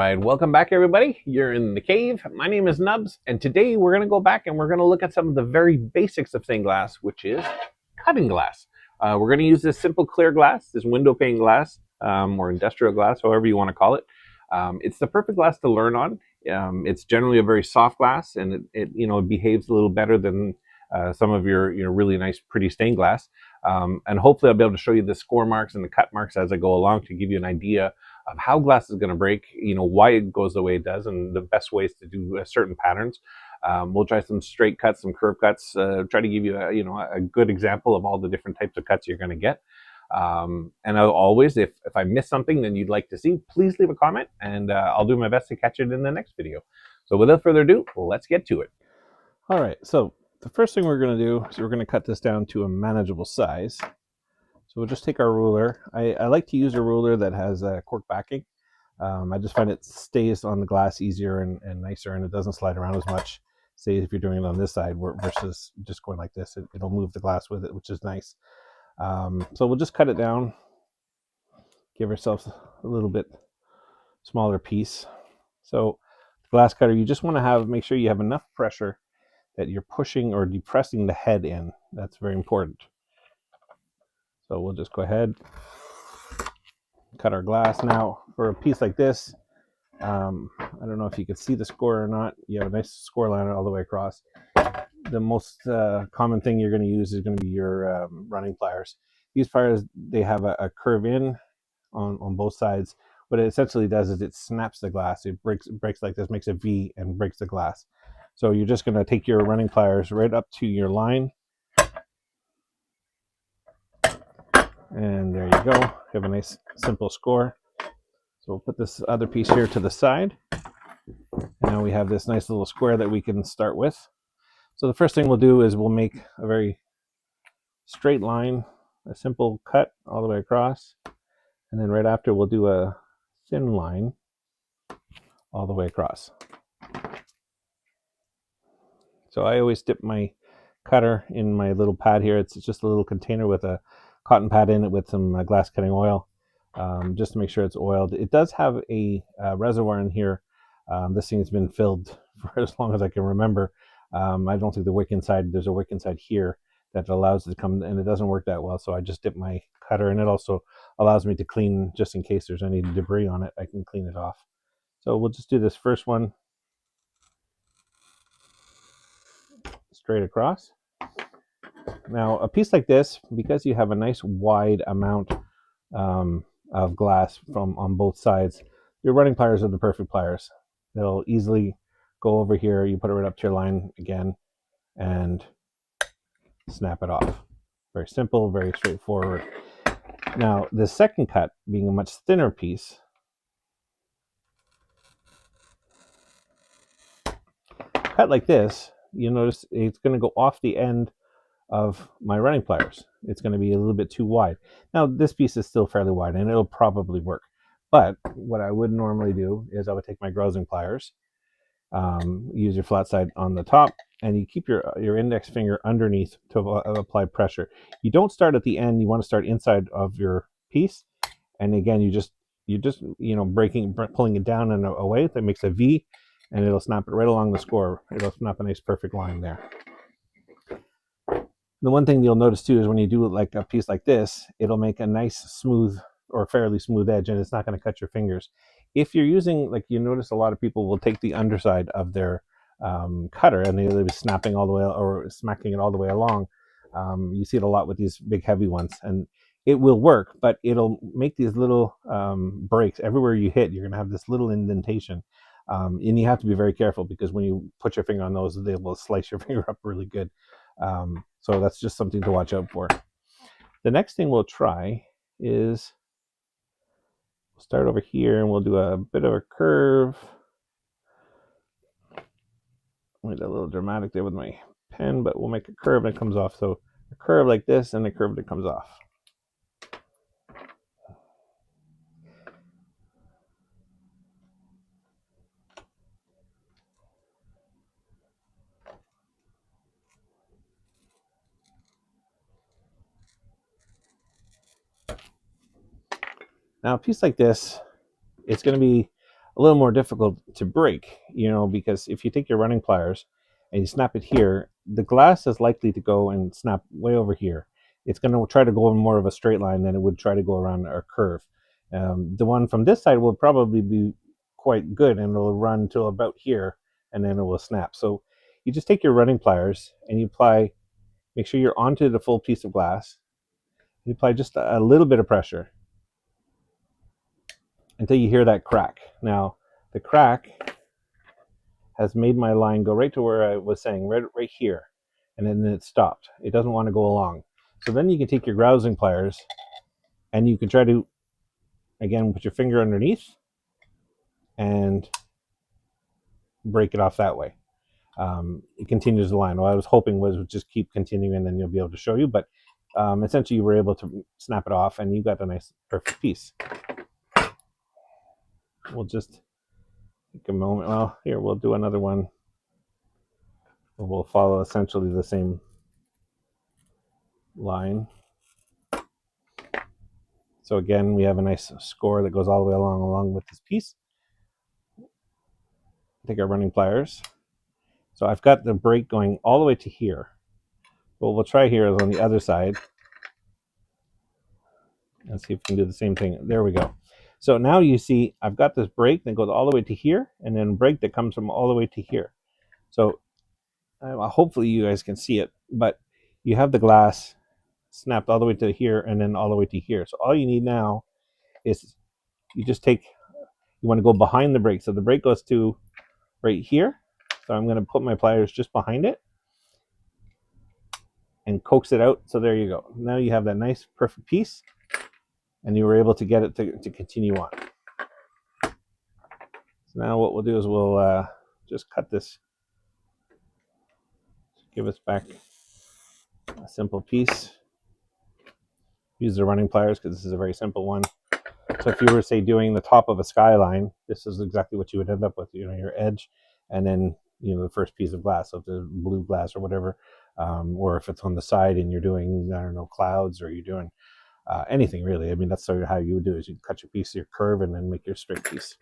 right, welcome back everybody. You're in the cave. My name is Nubs, and today we're going to go back and we're going to look at some of the very basics of stained glass, which is cutting glass. We're going to use this simple clear glass, this window pane glass, or industrial glass, however you want to call it. It's the perfect glass to learn on. It's generally a very soft glass, and it behaves a little better than some of your really nice, pretty stained glass. And hopefully I'll be able to show you the score marks and the cut marks as I go along to give you an idea of how glass is going to break, why it goes the way it does, and the best ways to do certain patterns. We'll try some straight cuts, some curve cuts, try to give you a good example of all the different types of cuts you're going to get. And I'll always, if I miss something that you'd like to see, please leave a comment, and I'll do my best to catch it in the next video. So without further ado, let's get to it. All right, so the first thing we're going to do is we're going to cut this down to a manageable size. So we'll just take our ruler. I like to use a ruler that has a cork backing. I just find it stays on the glass easier and nicer, and it doesn't slide around as much. Say if you're doing it on this side versus just going like this, it'll move the glass with it, which is nice. So we'll just cut it down, give ourselves a little bit smaller piece. So the glass cutter, you just want to make sure you have enough pressure that you're pushing or depressing the head in. That's very important. So we'll just go ahead, cut our glass. Now for a piece like this, I don't know if you can see the score or not. You have a nice score line all the way across. The most common thing you're going to use is going to be your running pliers. These pliers, they have a curve in on both sides. What it essentially does is it snaps the glass. It breaks like this, makes a V and breaks the glass. So you're just going to take your running pliers right up to your line. And there you go. You have a nice simple score. So we'll put this other piece here to the side. And now we have this nice little square that we can start with. So the first thing we'll do is we'll make a very straight line, a simple cut all the way across. And then right after we'll do a thin line all the way across. So I always dip my cutter in my little pad here. It's just a little container with a cotton pad in it with some glass cutting oil, just to make sure it's oiled. It does have a reservoir in here. This thing has been filled for as long as I can remember. I don't think there's a wick inside here that allows it to come, and it doesn't work that well, so I just dip my cutter, and it also allows me to clean, just in case there's any debris on it, I can clean it off. So we'll just do this first one straight across. Now a piece like this, because you have a nice wide amount of glass on both sides, your running pliers are the perfect pliers. They'll easily go over here, you put it right up to your line again, and snap it off. Very simple, very straightforward. Now the second cut, being a much thinner piece, cut like this, you'll notice it's going to go off the end of my running pliers. It's going to be a little bit too wide. Now this piece is still fairly wide and it'll probably work. But what I would normally do is I would take my grozing pliers, use your flat side on the top, and you keep your index finger underneath to apply pressure. You don't start at the end. You want to start inside of your piece. And again, you just pulling it down and away. That makes a V, and it'll snap it right along the score. It'll snap a nice perfect line there. The one thing you'll notice too is when you do like a piece like this, it'll make a nice smooth or fairly smooth edge, and it's not going to cut your fingers. If you're using, like, you notice a lot of people will take the underside of their cutter and they'll be snapping all the way or smacking it all the way along. You see it a lot with these big heavy ones, and it will work, but it'll make these little breaks everywhere you hit. You're going to have this little indentation, and you have to be very careful because when you put your finger on those, they will slice your finger up really good. So that's just something to watch out for. The next thing we'll try is we'll start over here and we'll do a bit of a curve. I made a little dramatic there with my pen, but we'll make a curve and it comes off. So a curve like this and a curve that comes off. Now a piece like this, it's going to be a little more difficult to break, because if you take your running pliers and you snap it here, the glass is likely to go and snap way over here. It's going to try to go in more of a straight line than it would try to go around a curve. The one from this side will probably be quite good, and it'll run till about here, and then it will snap. So you just take your running pliers and you apply, make sure you're onto the full piece of glass. You apply just a little bit of pressure until you hear that crack. Now, the crack has made my line go right to where I was saying, right here, and then it stopped. It doesn't want to go along. So then you can take your grozing pliers and you can try to, again, put your finger underneath and break it off that way. It continues the line. What I was hoping was just keep continuing, and then you'll be able to show you, but essentially you were able to snap it off and you got a nice perfect piece. We'll just take a moment. Well, here, we'll do another one. We'll follow essentially the same line. So again, we have a nice score that goes all the way along with this piece. Take our running pliers. So I've got the break going all the way to here. What we'll try here is on the other side. Let's see if we can do the same thing. There we go. So now you see I've got this break that goes all the way to here, and then a break that comes from all the way to here. So hopefully you guys can see it, but you have the glass snapped all the way to here and then all the way to here. So all you need now is you want to go behind the break. So the break goes to right here. So I'm going to put my pliers just behind it and coax it out. So there you go. Now you have that nice perfect piece, and you were able to get it to continue on. So now what we'll do is we'll just cut this, give us back a simple piece. Use the running pliers because this is a very simple one. So if you were, say, doing the top of a skyline, this is exactly what you would end up with, your edge, and then, the first piece of glass, so if the blue glass or whatever, or if it's on the side and you're doing, I don't know, clouds, or you're doing anything really. I mean, that's sort of how you would do it, is you cut your piece, your curve, and then make your straight piece.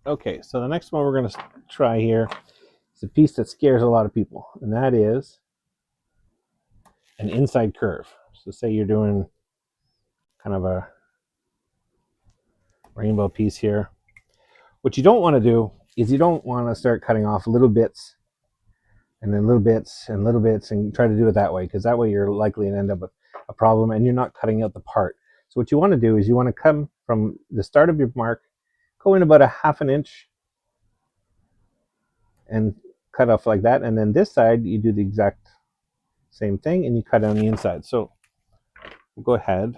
Okay, so the next one we're going to try here is a piece that scares a lot of people, and that is an inside curve. So say you're doing kind of a rainbow piece here. What you don't want to do is you don't want to start cutting off little bits and then little bits and little bits and try to do it that way, because that way you're likely to end up with a problem and you're not cutting out the part. So what you want to do is you want to come from the start of your mark, go in about a ½ inch and cut off like that, and then this side you do the exact same thing and you cut on the inside. So we'll go ahead.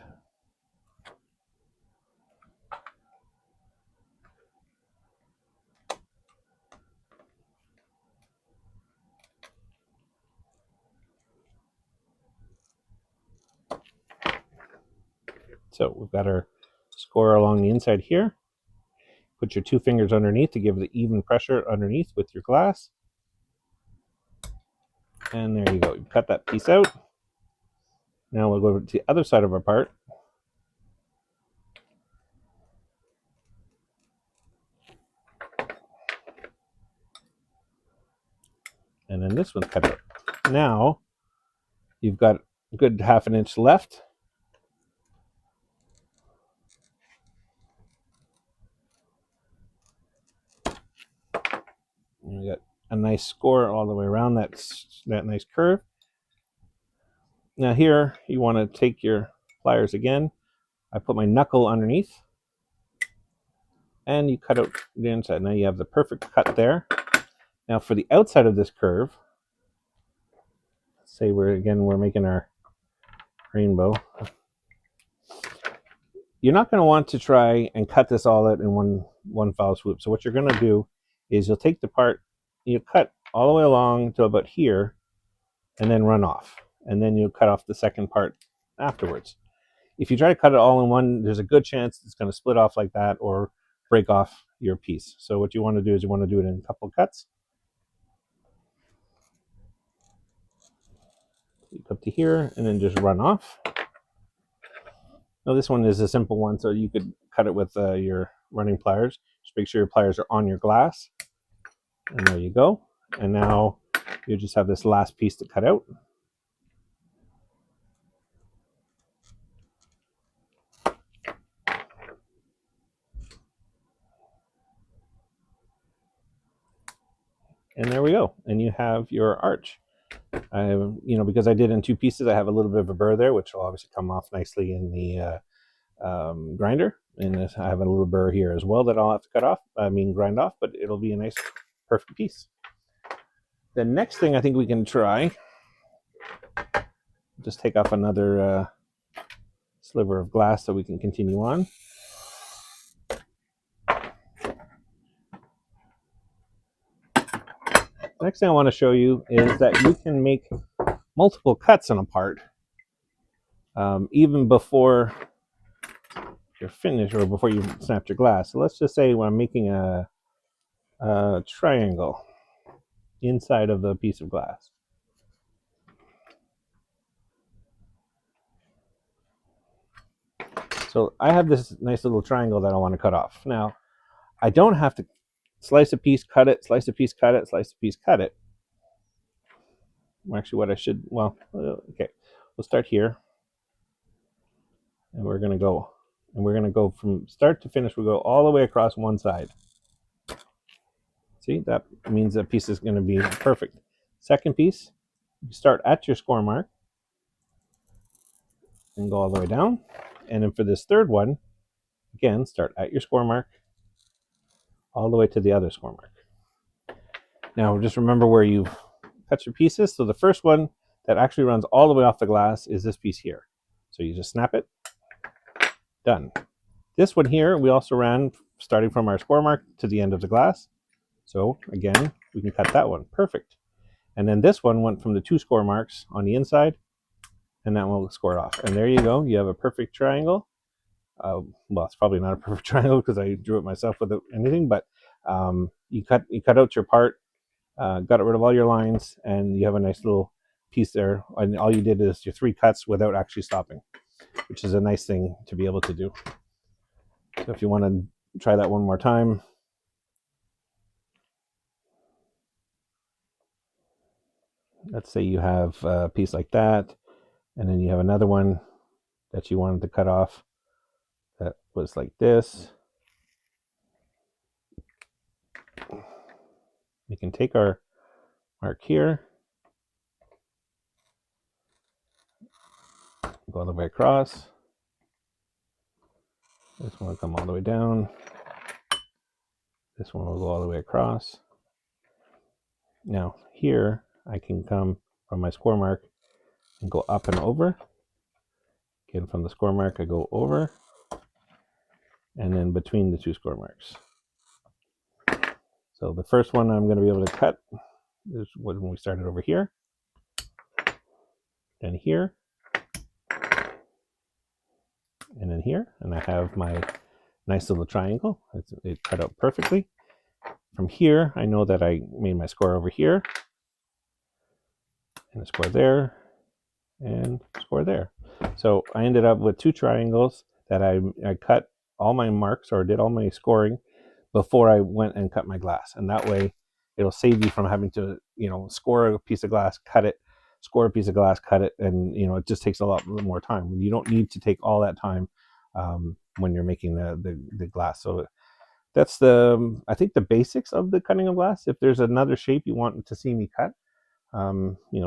So we've got our score along the inside here. Put your 2 fingers underneath to give the even pressure underneath with your glass. And there you go. You cut that piece out. Now we'll go over to the other side of our part. And then this one's cut out. Now you've got a good ½ inch left. And we got a nice score all the way around that nice curve. Now here you want to take your pliers again. I put my knuckle underneath and you cut out the inside. Now you have the perfect cut there. Now for the outside of this curve, let's say we're making our rainbow. You're not going to want to try and cut this all out in one foul swoop. So what you're going to do is you'll take the part, you cut all the way along to about here, and then run off. And then you'll cut off the second part afterwards. If you try to cut it all in one, there's a good chance it's going to split off like that or break off your piece. So what you want to do is you want to do it in a couple of cuts. You cut to here and then just run off. Now this one is a simple one, so you could cut it with your running pliers. Just make sure your pliers are on your glass. And there you go. And now you just have this last piece to cut out. And there we go. And you have your arch. Because I did in two pieces, I have a little bit of a burr there, which will obviously come off nicely in the grinder. And I have a little burr here as well that I'll have to grind off, but it'll be a nice, perfect piece. The next thing I think we can try, just take off another sliver of glass so we can continue on. Next thing I want to show you is that you can make multiple cuts on a part even before you're finished or before you snapped your glass. So let's just say when I'm making a triangle inside of the piece of glass. So I have this nice little triangle that I want to cut off. Now, I don't have to slice a piece, cut it, slice a piece, cut it, slice a piece, cut it. Actually, what I should, okay, we'll start here. And we're going to go from start to finish. We'll go all the way across one side. See, that means that piece is going to be perfect. Second piece, you start at your score mark and go all the way down. And then for this third one, again, start at your score mark all the way to the other score mark. Now, just remember where you cut your pieces. So the first one that actually runs all the way off the glass is this piece here. So you just snap it. Done. This one here, we also ran starting from our score mark to the end of the glass. So again, we can cut that one. Perfect. And then this one went from the two score marks on the inside, and that one will score off. And there you go. You have a perfect triangle. Well, it's probably not a perfect triangle because I drew it myself without anything, but you cut out your part, got rid of all your lines, and you have a nice little piece there. And all you did is your 3 cuts without actually stopping, which is a nice thing to be able to do. So if you want to try that one more time. Let's say you have a piece like that, and then you have another one that you wanted to cut off that was like this. We can take our mark here, go all the way across. This one will come all the way down. This one will go all the way across. Now here I can come from my score mark and go up and over. Again, from the score mark I go over, and then between the 2 score marks. So the first one I'm going to be able to cut is when we started over here, then here, and then here, and I have my nice little triangle. It cut out perfectly. From here, I know that I made my score over here, and a score there, and a score there. So I ended up with 2 triangles that I cut all my marks or did all my scoring before I went and cut my glass. And that way it'll save you from having to, score a piece of glass, cut it, score a piece of glass, cut it. And, it just takes a lot more time. You don't need to take all that time when you're making the glass. So that's I think the basics of the cutting of glass. If there's another shape you want to see me cut,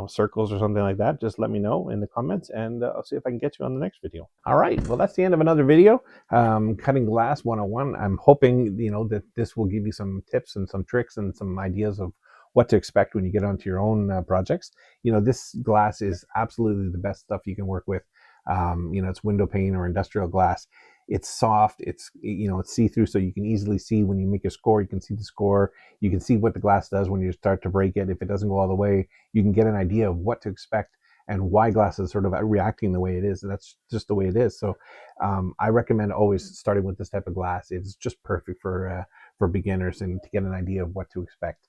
circles or something like that, just let me know in the comments, and I'll see if I can get you on the next video. All right, well, that's the end of another video, Cutting Glass 101. I'm hoping, that this will give you some tips and some tricks and some ideas of what to expect when you get onto your own projects. This glass is absolutely the best stuff you can work with. It's window pane or industrial glass. It's soft, it's see-through, so you can easily see when you make a score. You can see the score, you can see what the glass does when you start to break it. If it doesn't go all the way, you can get an idea of what to expect and why glass is sort of reacting the way it is. That's just the way it is. So I recommend always starting with this type of glass. It's just perfect for beginners and to get an idea of what to expect.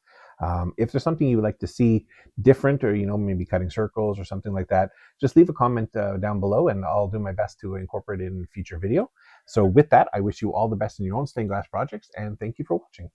If there's something you would like to see different, or maybe cutting circles or something like that, just leave a comment down below, and I'll do my best to incorporate it in a future video. So with that, I wish you all the best in your own stained glass projects, and thank you for watching.